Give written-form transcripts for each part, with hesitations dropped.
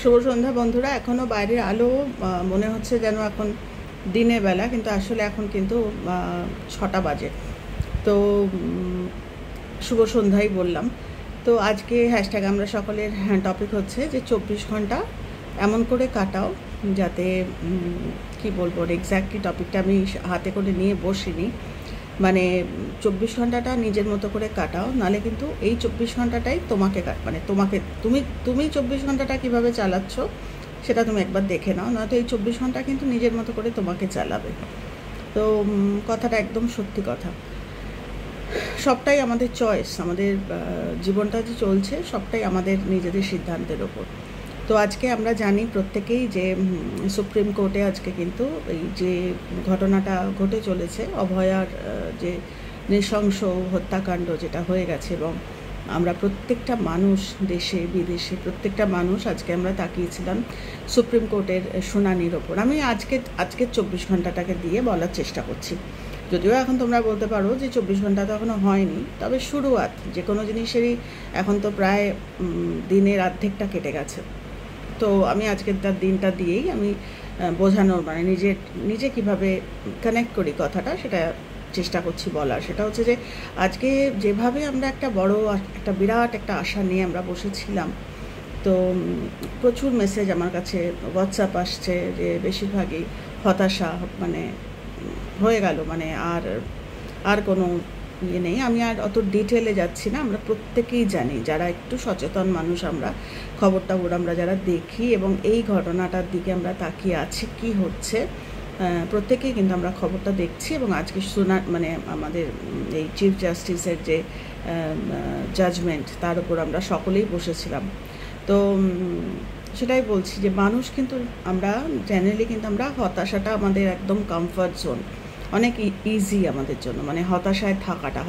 শুভ সন্ধ্যা বন্ধুরা। এখনও বাইরের আলো মনে হচ্ছে যেন এখন দিনের বেলা, কিন্তু আসলে এখন কিন্তু 6টা বাজে। তো শুভ সন্ধ্যাই বললাম। তো আজকে হ্যাশট্যাগ আমরা সকলের টপিক হচ্ছে যে 24 ঘন্টা এমন করে কাটাও যাতে কি বলবো, এক্স্যাক্টলি টপিকটা আমি হাতে করে নিয়ে বসিনি। মানে 24 ঘন্টাটা নিজের মতো করে কাটাও, নালে কিন্তু এই 24 ঘন্টাটাই তোমাকে মানে তুমি 24 ঘন্টাটা কীভাবে চালাচ্ছ সেটা তুমি একবার দেখে নাও, নয়তো এই 24 ঘন্টা কিন্তু নিজের মতো করে তোমাকে চালাবে। তো কথাটা একদম সত্যি কথা। সবটাই আমাদের চয়েস, আমাদের জীবনটা যে চলছে সবটাই আমাদের নিজেদের সিদ্ধান্তের ওপর। তো আজকে আমরা জানি প্রত্যেকেই যে সুপ্রিম কোর্টে আজকে কিন্তু এই যে ঘটনাটা ঘটে চলেছে, অভয়ার যে নৃশংস হত্যাকাণ্ড যেটা হয়ে গেছে, এবং আমরা প্রত্যেকটা মানুষ দেশে বিদেশে প্রত্যেকটা মানুষ আজকে আমরা তাকিয়েছিলাম সুপ্রিম কোর্টের শুনানির ওপর। আমি আজকের 24 ঘন্টাটাকে দিয়ে বলার চেষ্টা করছি, যদিও এখন তোমরা বলতে পারো যে 24 ঘন্টা তো এখনও হয়নি, তবে শুরুয়াত যে কোনো জিনিসেরই এখন তো প্রায় দিনের অর্ধেকটা কেটে গেছে। তো আমি আজকের তার দিনটা দিয়েই আমি বোঝানোর মানে নিজে কীভাবে কানেক্ট করি কথাটা, সেটা চেষ্টা করছি বলার। সেটা হচ্ছে যে আজকে যেভাবে আমরা একটা বিরাট একটা আশা নিয়ে আমরা বসেছিলাম, তো প্রচুর মেসেজ আমার কাছে হোয়াটসঅ্যাপ আসছে যে বেশিরভাগই হতাশা, মানে হয়ে গেল, মানে আর কোনো ইয়ে নেই। আমি আর অত ডিটেলে যাচ্ছি না। আমরা প্রত্যেকেই জানি, যারা একটু সচেতন মানুষ, আমরা খবরটা আমরা যারা দেখি এবং এই ঘটনাটার দিকে আমরা তাকিয়ে আছি কি হচ্ছে, প্রত্যেকেই কিন্তু আমরা খবরটা দেখছি। এবং আজকে মানে আমাদের এই চিফ জাস্টিসের যে জাজমেন্ট, তার উপর আমরা সকলেই বসেছিলাম। তো সেটাই বলছি যে মানুষ কিন্তু আমরা জেনারেলি কিন্তু আমরা হতাশাটা আমাদের একদম কমফর্ট জোন, অনেক ইজি আমাদের জন্য। মানে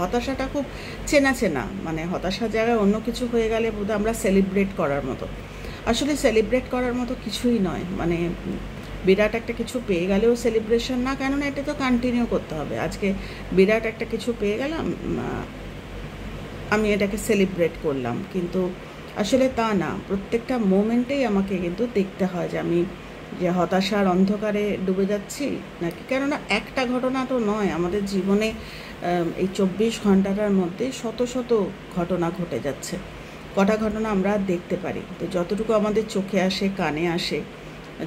হতাশাটা খুব চেনা, মানে হতাশার জায়গায় অন্য কিছু হয়ে গেলে বোধহয় আমরা সেলিব্রেট করার মতো। আসলে সেলিব্রেট করার মতো কিছুই নয়। মানে বিরাট একটা কিছু পেয়ে গেলেও সেলিব্রেশন না, কেননা এটা তো কন্টিনিউ করতে হবে। আজকে বিরাট একটা কিছু পেয়ে গেলাম, আমি এটাকে সেলিব্রেট করলাম, কিন্তু আসলে তা না। প্রত্যেকটা মোমেন্টেই আমাকে কিন্তু দেখতে হয় যে আমি যে হতাশার অন্ধকারে ডুবে যাচ্ছি নাকি, কেননা একটা ঘটনা তো নয় আমাদের জীবনে। এই 24 ঘন্টাটার মধ্যে শত শত ঘটনা ঘটে যাচ্ছে। কটা ঘটনা আমরা দেখতে পারি, তো যতটুকু আমাদের চোখে আসে কানে আসে,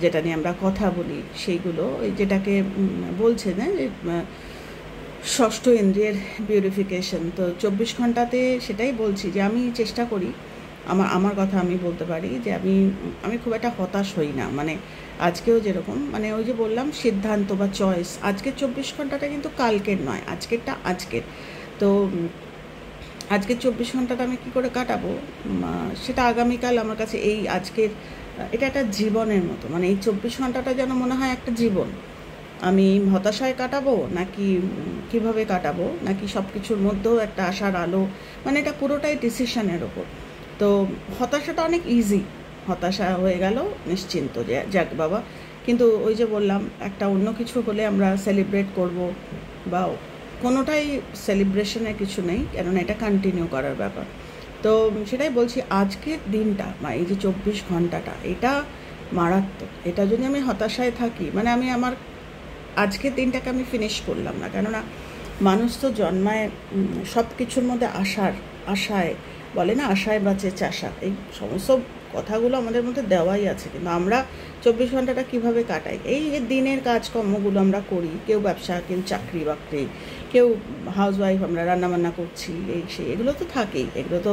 যেটা নিয়ে আমরা কথা বলি, সেইগুলো যেটাকে বলছে না যে ষষ্ঠ ইন্দ্রিয়ের পিউরিফিকেশন। তো 24 ঘন্টাতে সেটাই বলছি যে আমি চেষ্টা করি, আমার কথা আমি বলতে পারি যে আমি খুব একটা হতাশ হই না। মানে আজকেও যেরকম, মানে ওই যে বললাম সিদ্ধান্ত বা চয়েস, আজকের 24 ঘন্টাটা কিন্তু কালকের নয়, আজকের। তো আজকের 24 ঘন্টাটা আমি কী করে কাটাবো সেটা আগামীকাল আমার কাছে এই আজকের এটা একটা জীবনের মতো। মানে এই 24 ঘন্টাটা যেন মনে হয় একটা জীবন। আমি হতাশায় কাটাবো নাকি কিভাবে কাটাবো, নাকি সব কিছুর মধ্যেও একটা আশার আলো, মানে এটা পুরোটাই ডিসিশনের ওপর। তো হতাশাটা অনেক ইজি, হতাশা হয়ে গেল নিশ্চিন্ত যে যাক বাবা, কিন্তু ওই যে বললাম একটা অন্য কিছু হলে আমরা সেলিব্রেট করব, বা কোনোটাই সেলিব্রেশনের কিছু নেই, কেননা এটা কন্টিনিউ করার ব্যাপার। তো সেটাই বলছি, আজকের দিনটা বা এই যে 24 ঘন্টাটা এটা মারাত্মক। এটা যদি আমি হতাশায় থাকি, মানে আমি আমার আজকের দিনটাকে আমি ফিনিশ করলাম না, কেননা মানুষ তো জন্মায় সব কিছুর মধ্যে আশায় বলে না, আশায় বাঁচে চাষা, এই সমস্ত কথাগুলো আমাদের মধ্যে দেওয়াই আছে। কিন্তু আমরা 24 ঘন্টাটা কীভাবে কাটাই, এই দিনের কাজকর্মগুলো আমরা করি, কেউ ব্যবসা, কেউ চাকরি বাকরি, কেউ হাউসওয়াইফ, আমরা রান্নাবান্না করছি, এগুলো তো থাকেই। এগুলো তো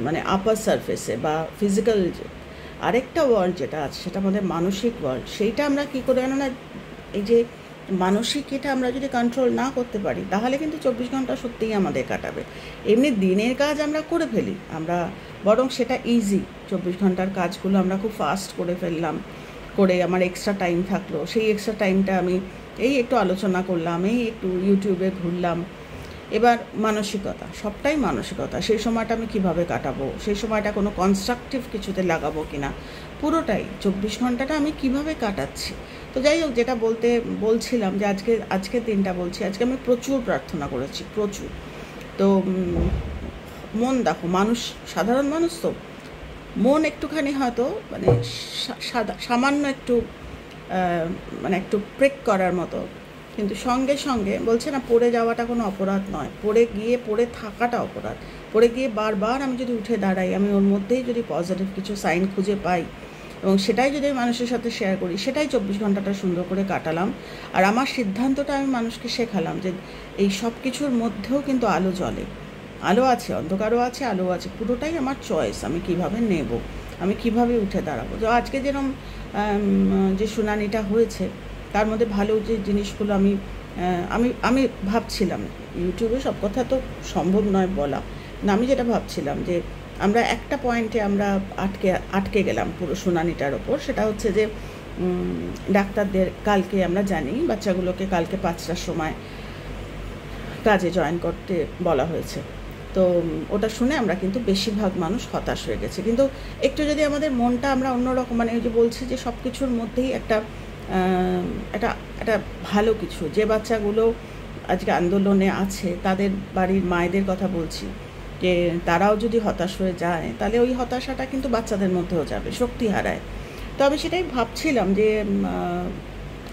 মানে আপার সারফেসে বা ফিজিক্যাল। আরেকটা ওয়ার্ল্ড যেটা আছে সেটা আমাদের মানসিক ওয়ার্ল্ড। সেইটা আমরা কী করে, না এই যে মানসিক এটা আমরা যদি কন্ট্রোল না করতে পারি, তাহলে কিন্তু 24 ঘন্টা সত্যিই আমাদের কাটাবে। এমনি দিনের কাজ আমরা করে ফেলি, আমরা বরং সেটা ইজি। 24 ঘন্টার কাজগুলো আমরা খুব ফাস্ট করে ফেললাম, করে আমার এক্সট্রা টাইম থাকলো, সেই এক্সট্রা টাইমটা আমি এই একটু আলোচনা করলাম, এই একটু ইউটিউবে ঘুরলাম। এবার মানসিকতা, সবটাই মানসিকতা। সেই সময়টা আমি কিভাবে কাটাবো, সেই সময়টা কোনো কনস্ট্রাকটিভ কিছুতে লাগাবো কিনা, পুরোটাই 24 ঘন্টাটা আমি কিভাবে কাটাচ্ছি। তো যাই হোক, যেটা বলছিলাম যে আজকের দিনটা বলছি, আজকে আমি প্রচুর প্রার্থনা করেছি, প্রচুর। তো মন দেখো, সাধারণ মানুষ তো মন একটুখানি হয়তো মানে সামান্য একটু মানে একটু প্রেক করার মতো, কিন্তু সঙ্গে সঙ্গে বলছে না পড়ে যাওয়াটা কোনো অপরাধ নয়, পড়ে থাকাটা অপরাধ। পড়ে গিয়ে বারবার আমি যদি উঠে দাঁড়াই, আমি ওর মধ্যেই যদি পজিটিভ কিছু সাইন খুঁজে পাই এবং সেটাই যদি মানুষের সাথে শেয়ার করি, সেটাই 24 ঘন্টাটা সুন্দর করে কাটালাম। আর আমার সিদ্ধান্তটা আমি মানুষকে শেখালাম যে এই সব কিছুর মধ্যেও কিন্তু আলো জ্বলে, আলো আছে, অন্ধকারও আছে, আলো আছে, পুরোটাই আমার চয়েস, আমি কিভাবে নেব, আমি কিভাবে উঠে দাঁড়াবো। তো আজকে যেরকম যে শুনানিটা হয়েছে তার মধ্যে ভালো যে জিনিসগুলো আমি আমি আমি ভাবছিলাম, ইউটিউবে সব কথা তো সম্ভব নয় বলা, না আমি যেটা ভাবছিলাম যে আমরা একটা পয়েন্টে আমরা আটকে গেলাম পুরো শুনানিটার ওপর। সেটা হচ্ছে যে ডাক্তারদের কালকে আমরা জানি বাচ্চাগুলোকে কালকে 5টার সময় কাজে জয়েন করতে বলা হয়েছে। তো ওটা শুনে আমরা কিন্তু বেশিরভাগ মানুষ হতাশ হয়ে গেছে। কিন্তু একটু যদি আমাদের মনটা আমরা অন্যরকম, মানে ওই যে বলছি যে সব কিছুর মধ্যেই একটা একটা ভালো কিছু, যে বাচ্চাগুলো আজকে আন্দোলনে আছে তাদের বাড়ির মায়েদের কথা বলছি, যে তারাও যদি হতাশ হয়ে যায় তাহলে ওই হতাশাটা কিন্তু বাচ্চাদের মধ্যেও যাবে, শক্তি হারায়। তো আমি সেটাই ভাবছিলাম যে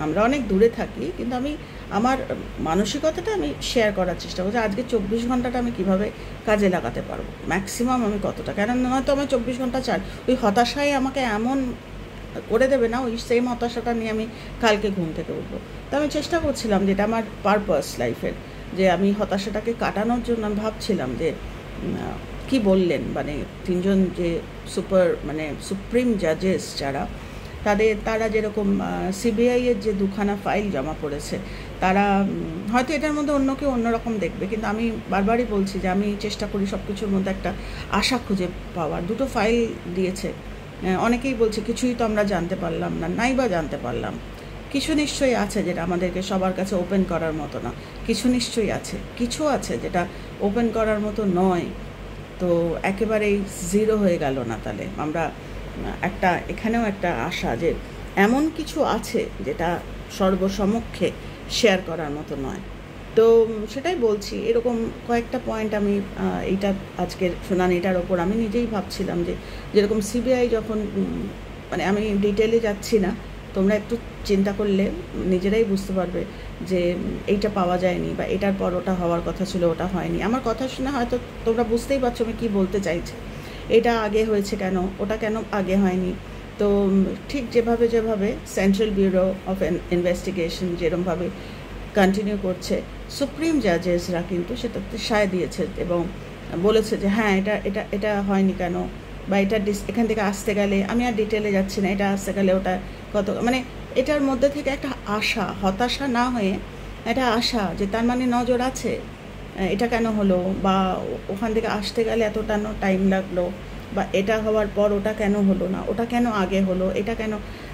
আমরা অনেক দূরে থাকি, কিন্তু আমি আমার মানসিকতাটা আমি শেয়ার করার চেষ্টা করছি। আজকে 24 ঘন্টাটা আমি কিভাবে কাজে লাগাতে পারবো, ম্যাক্সিমাম আমি কতটা, কেন নয়তো আমার 24 ঘন্টা চাই ওই হতাশাই আমাকে এমন করে দেবে না, ওই সেম হতাশাটা নিয়ে আমি কালকে ঘুম থেকে উঠবো। তো আমি চেষ্টা করছিলাম, যেটা আমার পারপাস লাইফের, যে আমি হতাশাটাকে কাটানোর জন্য আমি ভাবছিলাম যে কি বললেন মানে 3জন যে সুপ্রিম জাজেস যারা, তারা যেরকম সিবিআইয়ের যে 2খানা ফাইল জমা পড়েছে, তারা হয়তো এটার মধ্যে অন্য কেউ অন্যরকম দেখবে, কিন্তু আমি বারবারই বলছি যে আমি চেষ্টা করি সব কিছুর মধ্যে একটা আশা খুঁজে পাওয়ার। 2টো ফাইল দিয়েছে, অনেকেই বলছে কিছুই তো আমরা জানতে পারলাম না, নাই বা জানতে পারলাম, কিছু নিশ্চয়ই আছে যেটা আমাদেরকে সবার কাছে ওপেন করার মতো না, কিছু নিশ্চয়ই আছে, কিছু আছে যেটা ওপেন করার মতো নয়। তো একেবারেই জিরো হয়ে গেল না, তাহলে আমরা এখানেও একটা আশা যে এমন কিছু আছে যেটা সর্বসমক্ষে শেয়ার করার মতো নয়। তো সেটাই বলছি, এরকম কয়েকটা পয়েন্ট আমি এইটা আজকের শুনানিটার ওপর আমি নিজেই ভাবছিলাম যে যেরকম সিবিআই যখন মানে আমি ডিটেলে যাচ্ছি না, তোমরা একটু চিন্তা করলে নিজেরাই বুঝতে পারবে যে এইটা পাওয়া যায়নি বা এটার পর ওটা হওয়ার কথা ছিল, ওটা হয়নি। আমার কথা শুনে হয়তো তোমরা বুঝতেই পারছো আমি কী বলতে চাইছি, এটা আগে হয়েছে কেন, ওটা কেন আগে হয়নি। তো ঠিক যেভাবে সেন্ট্রাল ব্যুরো অফ ইনভেস্টিগেশন যেরকমভাবে কন্টিনিউ করছে, সুপ্রিম জাজেসরা কিন্তু সেটাতে সায় দিয়েছে এবং বলেছে যে হ্যাঁ এটা এটা এটা হয়নি কেন, বা এটা এখান থেকে আসতে গেলে, আমি আর ডিটেলে যাচ্ছি না, এটা আসতে গেলে ওটা কত, মানে এটার মধ্যে থেকে একটা আশা, হতাশা না হয়ে একটা আশা যে তার মানে নজর আছে, এটা কেন হলো, বা ওখান থেকে আসতে গেলে এতটা টাইম লাগলো, বা এটা হওয়ার পর ওটা কেন হলো না, ওটা কেন আগে হলো, এটা কেন।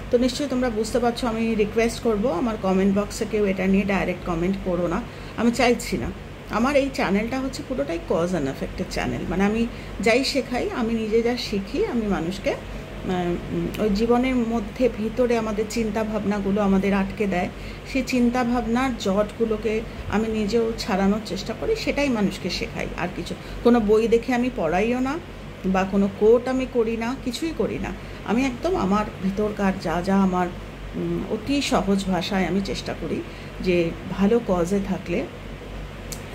তো নিশ্চয়ই তোমরা বুঝতে পারছো, আমি রিকোয়েস্ট করব আমার কমেন্ট বক্সে কেউ এটা নিয়ে ডাইরেক্ট কমেন্ট করো না, আমি চাইছি না। আমার এই চ্যানেলটা হচ্ছে পুরোটাই কজ অ্যান্ড এফেক্টের চ্যানেল, মানে আমি যাই শেখাই, আমি নিজে যা শিখি, আমি মানুষকে ওই জীবনের মধ্যে ভিতরে আমাদের চিন্তা ভাবনাগুলো আমাদের আটকে দেয়, সেই চিন্তা ভাবনার জটগুলোকে আমি নিজেও ছাড়ানোর চেষ্টা করি, সেটাই মানুষকে শেখাই। আর কিছু কোনো বই দেখে আমি পড়াইও না, বা কোনো কোট আমি করি না, কিছুই করি না। আমি একদম আমার ভিতরকার যা আমার অতি সহজ ভাষায় আমি চেষ্টা করি যে ভালো কজে থাকলে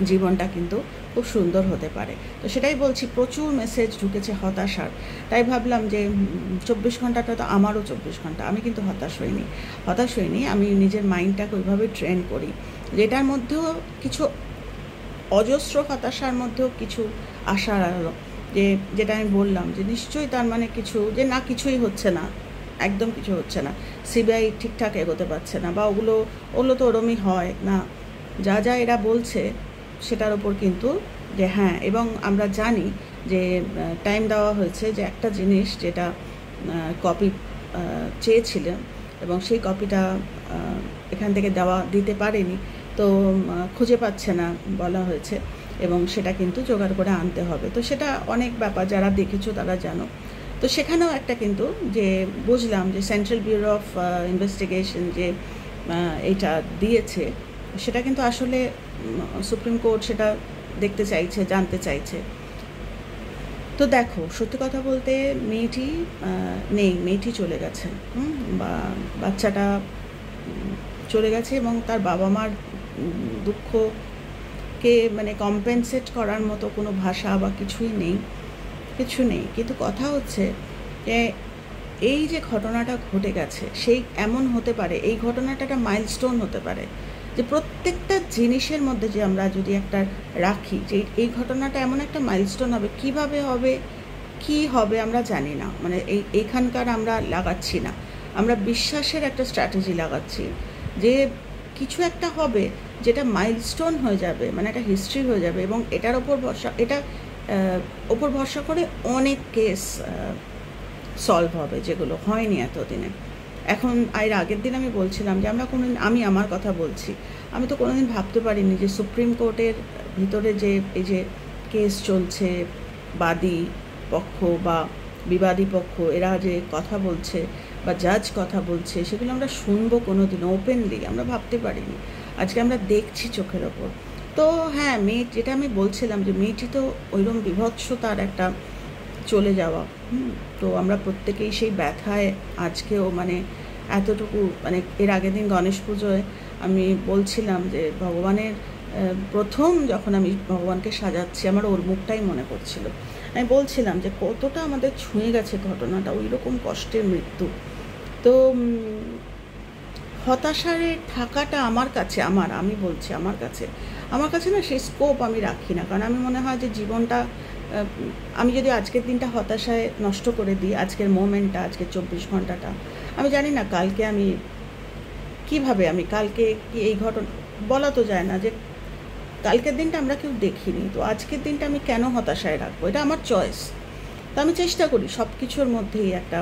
জীবনটা কিন্তু খুব সুন্দর হতে পারে। তো সেটাই বলছি, প্রচুর মেসেজ ঢুকেছে হতাশার, তাই ভাবলাম যে 24 ঘন্টাটা তো আমারও 24 ঘন্টা, আমি কিন্তু হতাশ হইনি। আমি নিজের মাইন্ডটাকে ওইভাবে ট্রেন করি, যেটার মধ্যেও কিছু অজস্র হতাশার মধ্যেও কিছু আশার আলো, যেটা আমি বললাম যে নিশ্চয়ই তার মানে কিছু, যে না কিছুই হচ্ছে না, একদম কিছু হচ্ছে না, সিবিআই ঠিকঠাক এগোতে পারছে না, বা ওগুলো তো ওরমই হয় না, যা এরা বলছে সেটার ওপর কিন্তু যে হ্যাঁ, এবং আমরা জানি যে টাইম দেওয়া হয়েছে, যে একটা জিনিস যেটা কপি চেয়েছিলেন এবং সেই কপিটা এখান থেকে দিতে পারেনি, তো খুঁজে পাচ্ছে না বলা হয়েছে, এবং সেটা কিন্তু জোগাড় করে আনতে হবে। তো সেটা অনেক ব্যাপার, যারা দেখেছো তারা জানো। তো সেখানেও একটা কিন্তু যে বুঝলাম যে সেন্ট্রাল ব্যুরো অফ ইনভেস্টিগেশন যে এইটা দিয়েছে, সেটা কিন্তু আসলে সুপ্রিম কোর্ট সেটা দেখতে চাইছে, জানতে চাইছে। তো দেখো, সত্যি কথা বলতে মেয়েটি নেই, মেয়েটি চলে গেছে। বা বাচ্চাটা চলে গেছে, এবং তার বাবা মার দুঃখকে মানে কম্পেনসেট করার মতো কোনো ভাষা বা কিছুই নেই, কিছু নেই। কিন্তু কথা হচ্ছে যে এই যে ঘটনাটা ঘটে গেছে, সেই এমন হতে পারে, এই ঘটনাটা একটা মাইলস্টোন হতে পারে, যে প্রত্যেকটা জিনিসের মধ্যে যে আমরা যদি একটা রাখি যে এই ঘটনাটা এমন একটা মাইলস্টোন হবে, কিভাবে হবে, কি হবে আমরা জানি না। মানে এইখানকার আমরা লাগাচ্ছি না, আমরা বিশ্বাসের একটা স্ট্র্যাটেজি লাগাচ্ছি যে কিছু একটা হবে যেটা মাইলস্টোন হয়ে যাবে, মানে একটা হিস্ট্রি হয়ে যাবে, এবং এটার ওপর ভরসা, এটা ওপর ভরসা করে অনেক কেস সলভ হবে যেগুলো হয়নি এতদিনে। এখন এর আগের দিন আমি বলছিলাম যে আমি আমার কথা বলছি, আমি তো কোনোদিন ভাবতে পারিনি যে সুপ্রিম কোর্টের ভিতরে যে এই যে কেস চলছে, বাদী পক্ষ বা বিবাদী পক্ষ এরা যে কথা বলছে বা জাজ কথা বলছে, সেগুলো আমরা শুনবো কোনোদিন ওপেনলি, আমরা ভাবতে পারিনি। আজকে আমরা দেখছি চোখের ওপর। তো হ্যাঁ, যেটা আমি বলছিলাম যে মেয়েটি তো ওইরকম বিভৎসতার একটা চলে যাওয়া। তো আমরা প্রত্যেকেই সেই ব্যথায় আজকেও মানে এতটুকু, মানে এর আগের দিন গণেশ পুজোয় আমি বলছিলাম যে ভগবানের প্রথম যখন আমি ভগবানকে সাজাচ্ছি, আমার ওর মুখটাই মনে পড়ছিল। আমি বলছিলাম যে কতটা আমাদের ছুঁয়ে গেছে ঘটনাটা, ওই রকম কষ্টের মৃত্যু। তো হতাশারে থাকাটা আমার কাছে, আমি বলছি আমার কাছে না সেই স্কোপ আমি রাখি না। কারণ আমি মনে হয় যে জীবনটা, আমি যদি আজকের দিনটা হতাশায় নষ্ট করে দিই, আজকের মোমেন্টটা, আজকের 24 ঘন্টাটা, আমি জানি না কালকে আমি কিভাবে, আমি কালকে কি এই ঘটনা বলা তো যায় না, যে কালকের দিনটা আমরা কেউ দেখিনি, তো আজকের দিনটা আমি কেন হতাশায় রাখবো, এটা আমার চয়েস। তো আমি চেষ্টা করি সব কিছুর মধ্যেই একটা,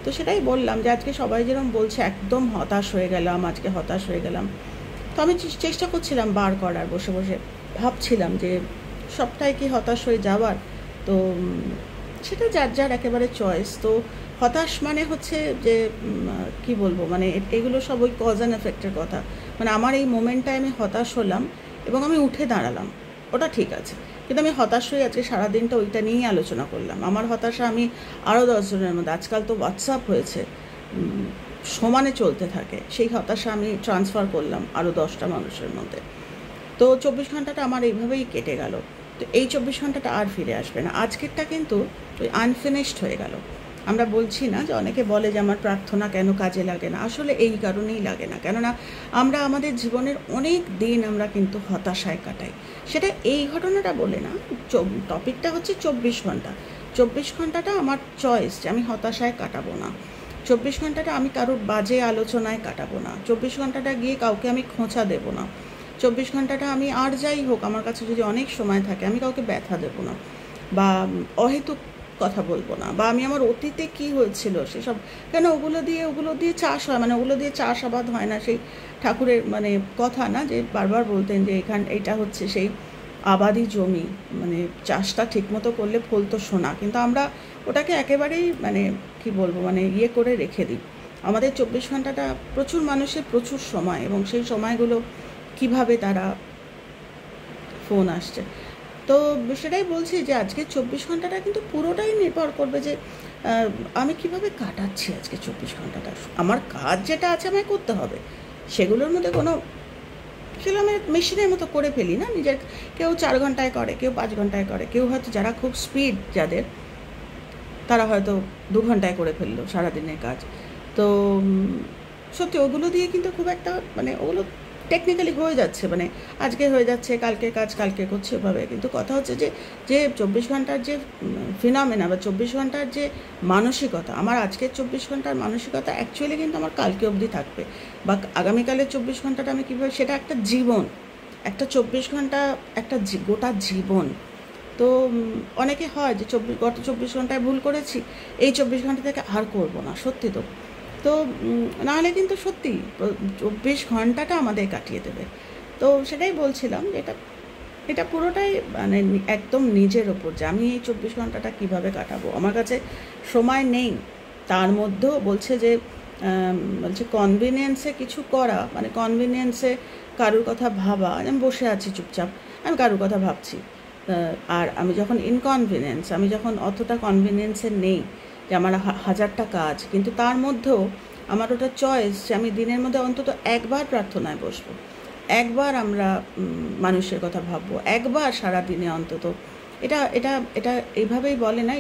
তো সেটাই বললাম যে আজকে সবাই যেরকম বলছে একদম হতাশ হয়ে গেলাম, আজকে হতাশ হয়ে গেলাম। তো আমি চেষ্টা করছিলাম বার করার, বসে বসে ভাবছিলাম যে সবটাই কি হতাশ হয়ে যাওয়ার। তো সেটা যার যার একেবারে চয়েস। তো হতাশ মানে হচ্ছে যে কি বলবো, মানে এগুলো সব ওই কজ অ্যান্ড এফেক্টের কথা। মানে আমার এই মোমেন্টটায় আমি হতাশ হলাম এবং আমি উঠে দাঁড়ালাম, ওটা ঠিক আছে। কিন্তু আমি হতাশ হয়ে আজকে সারাদিনটা ওইটা নিয়েই আলোচনা করলাম। আমার হতাশা আমি আরও 10 জনের মধ্যে, আজকাল তো হোয়াটসঅ্যাপ হয়েছে, সমানে চলতে থাকে, সেই হতাশা আমি ট্রান্সফার করলাম আরও 10টা মানুষের মধ্যে। তো 24 ঘন্টাটা আমার এইভাবেই কেটে গেল। তো এই 24 ঘন্টাটা আর ফিরে আসবে না। আজকেরটা কিন্তু ওই আনফিনিশড হয়ে গেল। আমরা বলছি না যে অনেকে বলে যে আমার প্রার্থনা কেন কাজে লাগে না, আসলে এই কারণেই লাগে না, কেননা আমরা আমাদের জীবনের অনেক দিন আমরা কিন্তু হতাশায় কাটাই। সেটা এই ঘটনাটা বলে না, টপিকটা হচ্ছে 24 ঘন্টা। 24 ঘন্টাটা আমার চয়েস যে আমি হতাশায় কাটাবো না, 24 ঘন্টাটা আমি কারোর বাজে আলোচনায় কাটাবো না, 24 ঘন্টাটা গিয়ে কাউকে আমি খোঁচা দেবো না, 24 ঘন্টাটা আমি আর যাই হোক আমার কাছে যদি অনেক সময় থাকে আমি কাউকে ব্যথা দেবো না, বা অহেতুক কথা বলবো না, বা আমি আমার অতীতে কি হয়েছিল সেসব, কেন ওগুলো দিয়ে চাষ হয়, মানে ওগুলো দিয়ে চাষাবাদ হয় না, সেই ঠাকুরের মানে কথা না, যে বারবার বলতেন যে এইটা হচ্ছে সেই আবাদি জমি, মানে চাষটা ঠিকমতো করলে ফলতো সোনা, কিন্তু আমরা ওটাকে একেবারেই মানে কি বলবো, মানে ইয়ে করে রেখে দিই। আমাদের 24 ঘন্টাটা প্রচুর মানুষের প্রচুর সময়, এবং সেই সময়গুলো কিভাবে তারা ফোন আসছে। তো সেটাই বলছি যে আজকে 24 ঘন্টাটা কিন্তু পুরোটাই নির্ভর করবে যে আমি কিভাবে কাটাচ্ছি আজকে 24 ঘন্টাটা। আমার কাজ যেটা আছে আমায় করতে হবে, সেগুলোর মধ্যে কোনো, সেগুলো আমি মেশিনের মতো করে ফেলি না নিজের। কেউ 4 ঘন্টায় করে, কেউ 5 ঘন্টায় করে, কেউ হয়তো যারা খুব স্পিড যাদের, তারা হয়তো 2 ঘন্টায় করে ফেললো সারাদিনের কাজ। তো সত্যি ওগুলো দিয়ে কিন্তু খুব একটা, মানে ওগুলো টেকনিক্যালি হয়ে যাচ্ছে, মানে আজকে হয়ে যাচ্ছে, কালকে কাজ কালকে করছে ওভাবে। কিন্তু কথা হচ্ছে যে 24 ঘন্টার যে ফিনমেনা বা 24 ঘন্টার যে মানসিকতা, আমার আজকের 24 ঘন্টার মানসিকতা অ্যাকচুয়ালি কিন্তু আমার কালকে অবধি থাকবে, বা আগামীকালের 24 ঘন্টাটা আমি কীভাবে, সেটা একটা জীবন, একটা 24 ঘন্টা একটা গোটা জীবন। তো অনেকে হয় যে গত 24 ঘন্টায় ভুল করেছি, এই 24 ঘন্টা থেকে আর করবো না, সত্যি তো। তো নাহলে কিন্তু সত্যি 24 ঘন্টাটা আমাদের কাটিয়ে দেবে। তো সেটাই বলছিলাম যে এটা পুরোটাই মানে একদম নিজের ওপর, যে আমি এই 24 ঘন্টাটা কীভাবে কাটাবো। আমার কাছে সময় নেই, তার মধ্যেও বলছে কনভিনিয়েন্সে কিছু করা, মানে কনভিনিয়েন্সে কারুর কথা ভাবা, আমি বসে আছি চুপচাপ, আমি কারুর কথা ভাবছি, আর আমি যখন ইনকনভিনিয়েন্স, আমি যখন অতটা কনভিনিয়েন্সে নেই যে আমার হাজারটা কাজ, কিন্তু তার মধ্যেও আমার ওটা চয়েস যে আমি দিনের মধ্যে অন্তত একবার প্রার্থনায় বসবো, একবার আমরা মানুষের কথা ভাববো, একবার সারা দিনে অন্তত। এটা এটা এটা এইভাবেই বলে না,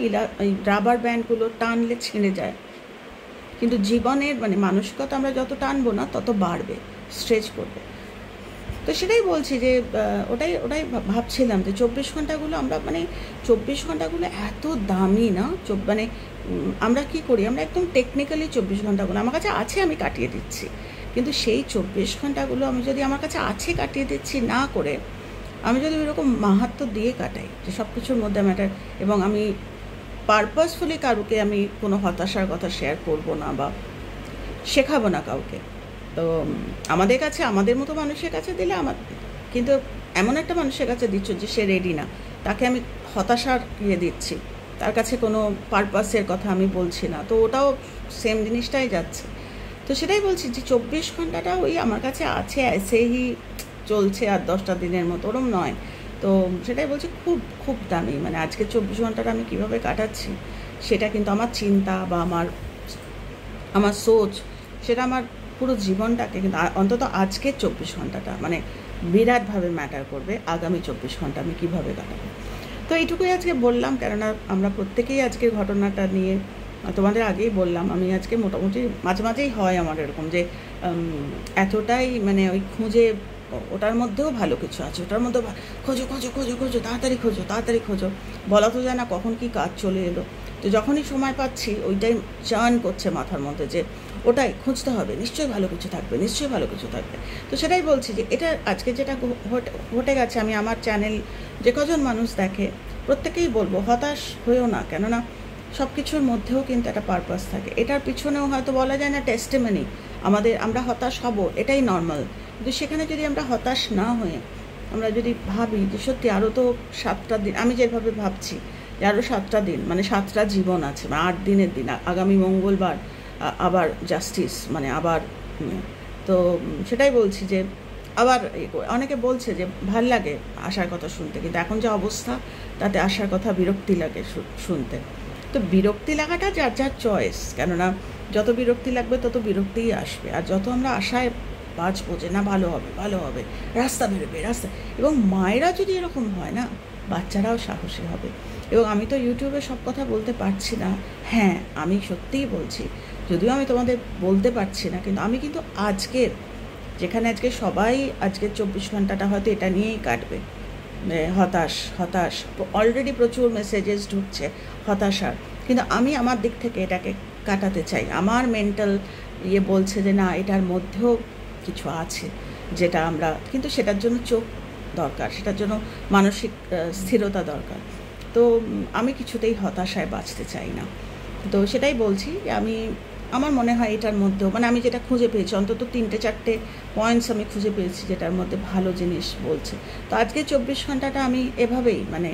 এই রাবার ব্যান্ডগুলো টানলে ছিঁড়ে যায়, কিন্তু জীবনের মানে মানসিকতা আমরা যত টানবো না তত বাড়বে, স্ট্রেচ করবে। তো সেটাই বলছি যে ওটাই ওটাই ভাবছিলাম যে 24 ঘন্টাগুলো আমরা মানে 24 ঘন্টাগুলো এত দামি না, মানে আমরা কি করি, আমরা একদম টেকনিক্যালি 24 ঘন্টাগুলো আমার কাছে আছে আমি কাটিয়ে দিচ্ছি, কিন্তু সেই 24 ঘন্টাগুলো আমি যদি আমার কাছে আছে কাটিয়ে দিচ্ছি না করে আমি যদি ওইরকম মাহাত্ম্য দিয়ে কাটাই যে সব কিছুর মধ্যে আমি একটা, এবং আমি পারপাসফুলি কারুকে আমি কোনো হতাশার কথা শেয়ার করব না বা শেখাবো না কাউকে। তো আমাদের কাছে, আমাদের মতো মানুষের কাছে দিলে আমার, কিন্তু এমন একটা মানুষের কাছে দিচ্ছ যে সে রেডি না, তাকে আমি হতাশার ইয়ে দিচ্ছি, তার কাছে কোনো পারপাসের কথা আমি বলছি না, তো ওটাও সেম জিনিসটাই যাচ্ছে। তো সেটাই বলছি যে 24 ঘন্টাটা ওই আমার কাছে আছে, এসেই চলছে আর 10টা দিনের মতো, ওরম নয়। তো সেটাই বলছি খুব খুব দামি, মানে আজকে 24 ঘন্টাটা আমি কীভাবে কাটাচ্ছি সেটা কিন্তু আমার চিন্তা বা আমার সোচ, সেটা আমার পুরো জীবনটাকে কিন্তু অন্তত আজকের 24 ঘন্টাটা মানে বিরাটভাবে ম্যাটার করবে আগামী 24 ঘন্টা আমি কীভাবে কাটাবো। তো এইটুকুই আজকে বললাম, কেননা আমরা প্রত্যেকেই আজকের ঘটনাটা নিয়ে, তোমাদের আগেই বললাম, আমি আজকে মোটামুটি মাঝে মাঝেই হয় আমার এরকম যে এতটাই মানে ওই খুঁজে, ওটার মধ্যেও ভালো কিছু আছে, ওটার মধ্যেও খোঁজো খোঁজো খোঁজো খোঁজো, তাড়াতাড়ি খোঁজো তাড়াতাড়ি খোঁজো, বলা তো যায় না কখন কি কাজ চলে এলো। তো যখনই সময় পাচ্ছি ওইটাই চার্ন করছে মাথার মধ্যে যে ওটাই খুঁজতে হবে, নিশ্চয়ই ভালো কিছু থাকবে, নিশ্চয়ই ভালো কিছু থাকবে। তো সেটাই বলছি যে এটা আজকে যেটা ঘটে গেছে, আমি আমার চ্যানেল যে কজন মানুষ দেখে প্রত্যেকেই বলবো হতাশ হয়েও না, কেননা সব কিছুর মধ্যেও কিন্তু একটা পারপাস থাকে, এটার পিছনেও হয়তো বলা যায় না টেস্টিমনি, আমরা হতাশ হব এটাই নর্মাল, কিন্তু সেখানে যদি আমরা হতাশ না হয়ে আমরা যদি ভাবি যে সত্যি আরও তো 7টা দিন, আমি যেভাবে ভাবছি যে আরও 7টা দিন মানে 7টা জীবন আছে, 8 দিনের দিন, আগামী মঙ্গলবার আবার জাস্টিস মানে আবার, তো সেটাই বলছি যে আবার অনেকে বলছে যে ভাল লাগে আসার কথা শুনতে, কিন্তু এখন যে অবস্থা তাতে আসার কথা বিরক্তি লাগে শুনতে। তো বিরক্তি লাগাটা যার যার চয়েস, কেননা যত বিরক্তি লাগবে তত বিরক্তিই আসবে, আর যত আমরা আশায় বাঁচবো যে না ভালো হবে ভালো হবে, রাস্তা বেরোবে রাস্তা, এবং মায়েরা যদি এরকম হয় না বাচ্চারাও সাহসী হবে। এবং আমি তো ইউটিউবে সব কথা বলতে পারছি না, হ্যাঁ আমি সত্যিই বলছি, যদিও আমি তোমাদের বলতে পারছি না, কিন্তু আমি কিন্তু আজকের যেখানে আজকে সবাই আজকের 24 ঘন্টাটা হয়তো এটা নিয়েই কাটবে, হতাশ হতাশ, অলরেডি প্রচুর মেসেজেস ঢুকছে হতাশার, কিন্তু আমি আমার দিক থেকে এটাকে কাটাতে চাই। আমার মেন্টাল ইয়ে বলছে যে না এটার মধ্যেও কিছু আছে যেটা আমরা, কিন্তু সেটার জন্য চোখ দরকার, সেটার জন্য মানসিক স্থিরতা দরকার। তো আমি কিছুতেই হতাশায় বাঁচতে চাই না। তো সেটাই বলছি যে আমার মনে হয় এটার মধ্যেও মানে আমি যেটা খুঁজে পেয়েছি অন্তত 3-4টে পয়েন্টস আমি খুঁজে পেয়েছি যেটার মধ্যে ভালো জিনিস বলছে। তো আজকে 24 ঘন্টাটা আমি এভাবেই মানে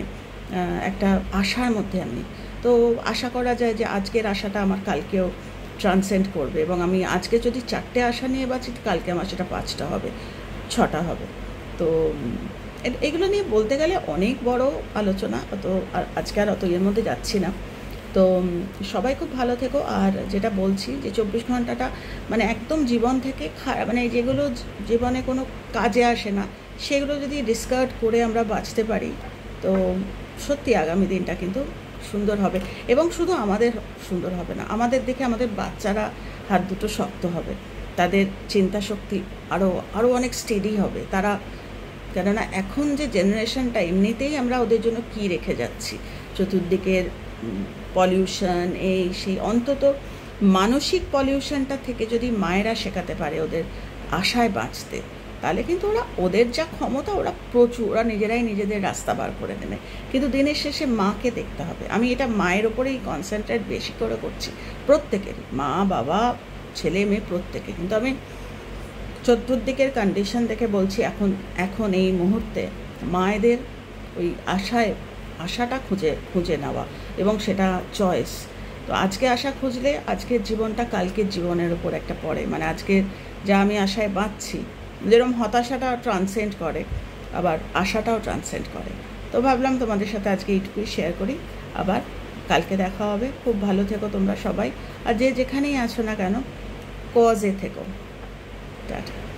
একটা আশার মধ্যে আমি, তো আশা করা যায় যে আজকের আশাটা আমার কালকেও ট্রান্সেন্ড করবে, এবং আমি আজকে যদি 4টে আশা নিয়ে বাঁচি কালকে আমার সেটা 5টা হবে, 6টা হবে। তো এগুলো নিয়ে বলতে গেলে অনেক বড় আলোচনা, তো আজকে আর অত এর মধ্যে যাচ্ছি না। তো সবাই খুব ভালো থেকো। আর যেটা বলছি যে 24 ঘন্টাটা মানে একদম জীবন থেকে মানে যেগুলো জীবনে কোনো কাজে আসে না সেগুলো যদি ডিসকার্ড করে আমরা বাঁচতে পারি, তো সত্যি আগামী দিনটা কিন্তু সুন্দর হবে। এবং শুধু আমাদের সুন্দর হবে না, আমাদের দেখে আমাদের বাচ্চারা হাত দুটো শক্ত হবে, তাদের চিন্তা শক্তি আরও অনেক স্টেডি হবে তারা, কেননা এখন যে জেনারেশনটা এমনিতেই আমরা ওদের জন্য কী রেখে যাচ্ছি, চতুর্দিকের পলিউশন এই সেই, অন্তত মানসিক পলিউশনটা থেকে যদি মায়েরা শেখাতে পারে ওদের আশায় বাঁচতে, তাহলে কিন্তু ওদের যা ক্ষমতা ওরা প্রচুর, ওরা নিজেরাই নিজেদের রাস্তা বার করে নেবে। কিন্তু দিনের শেষে মাকে দেখতে হবে, আমি এটা মায়ের ওপরেই কনসেন্ট্রেট বেশি করে করছি, প্রত্যেকেরই, মা বাবা ছেলে মেয়ে প্রত্যেকে। কিন্তু আমি চতুর্দিকের কন্ডিশন দেখে বলছি এখন এই মুহূর্তে মায়েদের ওই আশাটা খুঁজে নেওয়া, এবং সেটা চয়েস। তো আজকে আশা খুঁজলে আজকের জীবনটা কালকের জীবনের ওপর একটা পড়ে, মানে আজকের যা আমি আশায় বাঁচছি, যেরকম হতাশাটা ট্রান্সেন্ড করে আবার আশাটাও ট্রান্সেন্ড করে। তো ভাবলাম তোমাদের সাথে আজকে এইটুকুই শেয়ার করি। আবার কালকে দেখা হবে। খুব ভালো থেকো তোমরা সবাই, আর যে যেখানেই আছো না কেন কজে থেকো। টাটা।